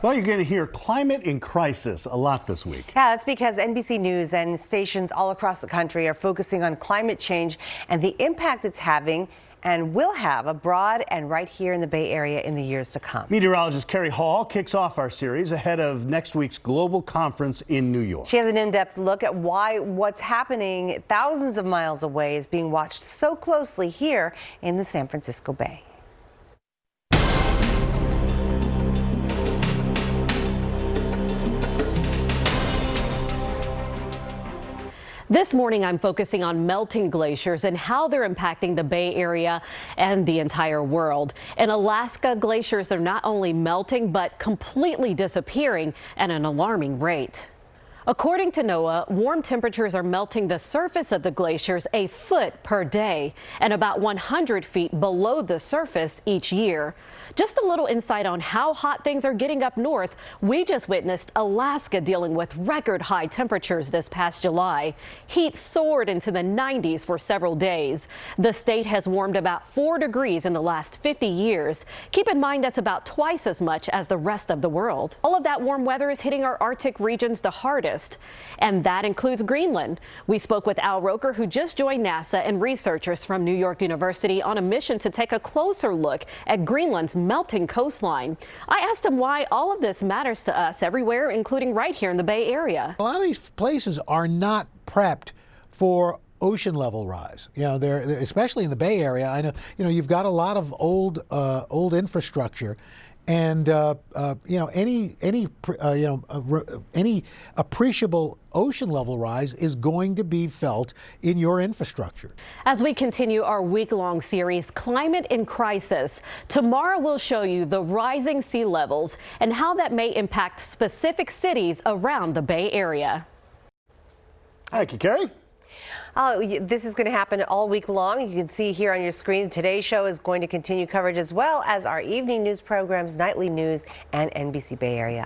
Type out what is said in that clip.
Well, you're going to hear climate in crisis a lot this week. Yeah, that's because NBC News and stations all across the country are focusing on climate change and the impact it's having and will have abroad and right here in the Bay Area in the years to come. Meteorologist Carrie Hall kicks off our series ahead of next week's global conference in New York. She has an in-depth look at why what's happening thousands of miles away is being watched so closely here in the San Francisco Bay. This morning, I'm focusing on melting glaciers and how they're impacting the Bay Area and the entire world. In Alaska, glaciers are not only melting, but completely disappearing at an alarming rate. According to NOAA, warm temperatures are melting the surface of the glaciers a foot per day and about 100 feet below the surface each year. Just a little insight on how hot things are getting up north. We just witnessed Alaska dealing with record high temperatures this past July. Heat soared into the 90s for several days. The state has warmed about 4 degrees in the last 50 years. Keep in mind that's about twice as much as the rest of the world. All of that warm weather is hitting our Arctic regions the hardest. And that includes Greenland. We spoke with Al Roker, who just joined NASA, and researchers from New York University on a mission to take a closer look at Greenland's melting coastline. I asked him why all of this matters to us everywhere, including right here in the Bay Area. A lot of these places are not prepped for ocean level rise. They're especially in the Bay Area. I know, you've got a lot of old infrastructure. And any appreciable ocean level rise is going to be felt in your infrastructure. As we continue our week-long series, Climate in Crisis, tomorrow we'll show you the rising sea levels and how that may impact specific cities around the Bay Area. Thank you, Carrie. This is going to happen all week long. You can see here on your screen, today's show is going to continue coverage as well as our evening news programs, nightly news, and NBC Bay Area